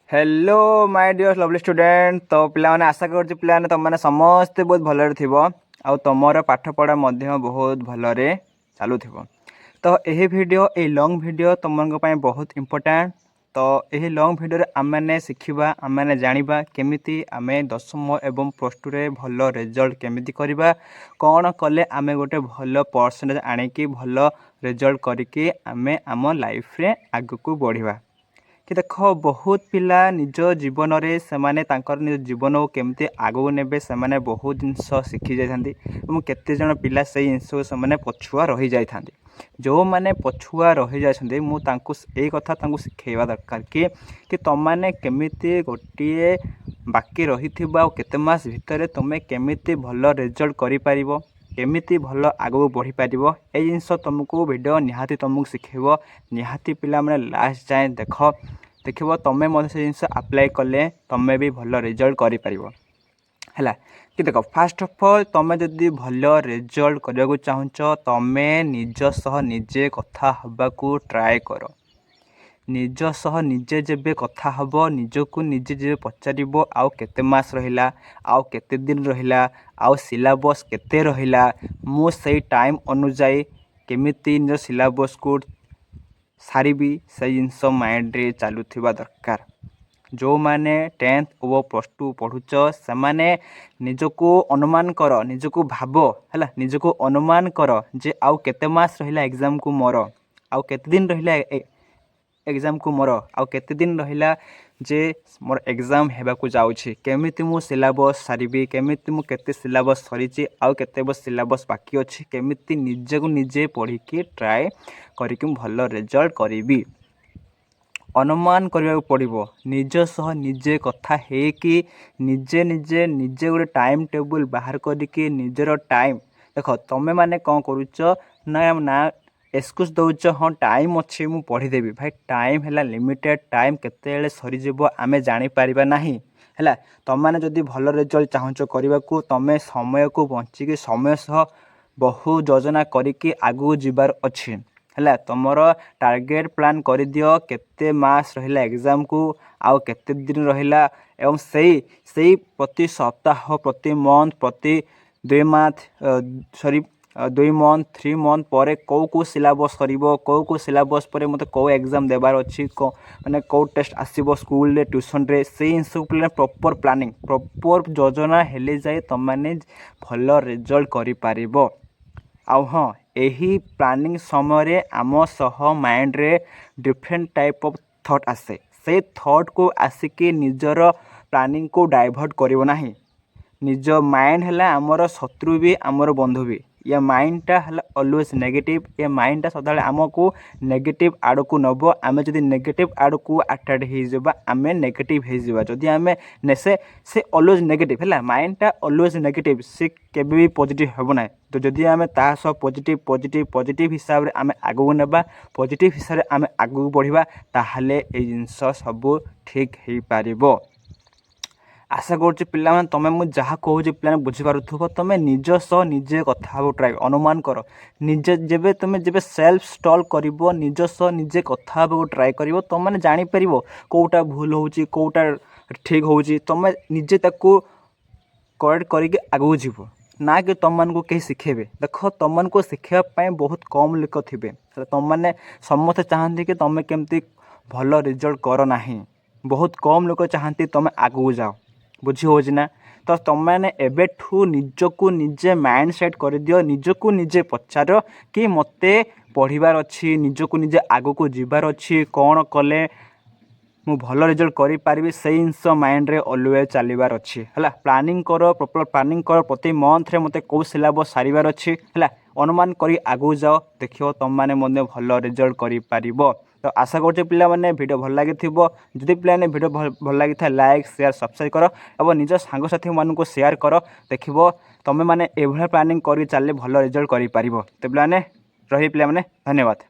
Hello my dear lovely student. तो पिलाने आशा कर पिलाने तुमने समस्ते बहुत भलरे थिबो आ तुमर पाठ पढ़ा बहुत भलरे चलु थिबो। तो यही वीडियो ए लॉन्ग वीडियो तुम बहुत इंपोर्टेंट। तो यही लॉन्ग वीडियो आम मैंने शिखा आम मैंने जाना केमिति आमे दशम एवं प्लस टू रे भल रिजल्ट केमिति करवा कौन कले आमे गोटे भल परसेंटेज आनिकी भल रिजल्ट करके आमे आम लाइफ रे आगु को बढ़िबा। कि देख बहुत पिला निज जीवन में से निज जीवन को केमती आगू ने से बहुत जिनस शिखी जाती केते जन पिला से जिनस से पछुआ रही जाता। जो मैंने पछुआ रही जाती मुझे कथा शिखेवा दरकार कि तुमने केमिति गोटे बाकी रही केते मास भितर तुम केमिति भल रिजल्ट कर केमिति भल आगू बढ़ी पार ए जिनस तुमको वीडियो निहाती तुमको शिखेब। निहाती पिला माने लास्ट जाए देख तुम्हें से जिनस अप्लाई कले तुम्हें भी भल रिजल्ट कर है कि देख फास्ट अफ ऑल तुम्हें जदि भल रिजल्ट करने को चाहूँ तुम्हें निज सह निजे कथा हवा को ट्राए कर। निज सह निजे जेबे कथा हब निजको निजे जेबे पचार आउ केते मास रहिला आउ केते दिन रहिला आउ सिलेबस केते रहिला मु सही टाइम अनुसार केमिति निज सिलेबस को सारिबी से जिनस माइंड रे चलुथिबा दरकार। जो माने 10th और प्लस टू पढ़ुच से माने निजको अनुमान कर निजको भाव है निजको अनुमान कर जे आउ केते मास रहिला एग्जाम को मोर आउ केते दिन रहिला एग्जाम को मोर आउ केते दिन रहिला जे मोर एग्जाम हेबाकू जाउछि केमिति मु सिलेबस सारिबी केमिति मु केते सिलेबस सरिछि आउ केते बस सिलेबस बाकी अछि केमिति निजे को निजे पढ़ी के ट्राए करिकि भल रिजल्ट करिबी। अनुमान करने पड़ो निज सह निजे कथा है कि निजे निजे निजे गोटे टाइम टेबुल बाहर करके निजर टाइम देख तुम्हें माने कौन करुच ना एक्सक्यूज दौच हाँ टाइम अच्छे मु पढ़ीदेवी भाई टाइम है लिमिटेड टाइम केते सरीज आमे जापर ना है। तुम मैंने जदि भल रिजल्ट चाहूच करने को तुम्हें समय को बंचिकी समय सह बहु योजना करके आगू जीवार अच्छी है। तुमर टार्गेट प्लान कर दियो केते मास रहिला एग्जाम को आउ केते दिन रहिला एवं सही प्रति सप्ताह प्रति मंथ प्रति 2 मंथ 3 मंथ पर कौ सिलेबस करिवो कौ सिलेबस पर मते कौ एग्जाम देबार अछि माने कौ टेस्ट आसीबो स्कूल रे ट्यूशन रे से इनसु प्रॉपर प्लानिंग प्रॉपर योजना हेले जाए तुम माने भल रिजल्ट करि पारिबो। आउ हाँ यही प्लानिंग समय आम सह माइंड रे डिफरेंट टाइप ऑफ थॉट आसे से थॉट को आसिकी निजर प्लानिंग को डाइवर्ट करिवो नाही। निज माइंड है आमर शत्रु भी आमर बंधु भी ये माइंडटा है ऑलवेज नेगेटिव ये माइंडटा सदा आमको नेगेटिव आड़ को नब आम जदि नेगेटिव आड़ को अट्रैक्ट हो आम नेगेटिव हो जदि आम से ऑलवेज नेगेटिव है माइंडटा ऑलवेज नेगेटिव से केबे भी पॉजिटिव हो ना। तो जदि आम तासह पॉजिटिव पॉजिटिव पॉजिटिव हिसाब से आम आगू नेबा पॉजिटिव हिसाब से आम आगू बढ़िबा ताहले ए जिनस सब ठीक हो पारिबो। आशा करुच्ची पिला तुम मुझे जहाँ कहूँ पिला बुझीपार तुम निज सह निजे कथा ट्राए अनुमान कर निजे जेबे तुम जेबे सेल्फ स्टॉल कर निज सह निजे कथा ट्राए कर तुम मैंने जापर कौटा भूल होची कौटा ठीक होची तुम निजे ताकू करेक्ट करके आगू जीव ना कि तुम को कहीं शिखेबे। देख तुम को शिखापी बहुत कम लोक थे तुम मैंने समस्ते चाहती कि तुम केमती भल रिजल्ट कर ना बहुत कम लोग चाहती तुम आगू जाओ बुझी हो ना। तो तुम मैंने एबेठू निजको निजे माइंड सेट कर दियो निजको निजे पचार कि मते पढ़ार अच्छी निजको निजे आगू को जीवार अच्छी कौन कले मु भल रिजल्ट करि पारिबी से जिनस माइंड रे ऑलवेज चलबार अच्छी है। प्लानिंग कर प्रॉपर प्लानिंग कर प्रति मंथ रे मते कौ सिलेबस सारिबार अच्छी है अनुमान करी आगू जाओ देखियो तुम माने मने भल रिजल्ट करि पारिबो। तो आशा करछे पिला माने वीडियो भल लागिथिबो जदि पिला ने वीडियो भल लागिथा लाइक शेयर सब्सक्राइब कर और निज सांग साथी मान को शेयर कर देखिबो तुम माने एभला प्लानिंग करी चलले भल रिजल्ट करि पारिबो। तो पिला ने रही पिला माने धन्यवाद।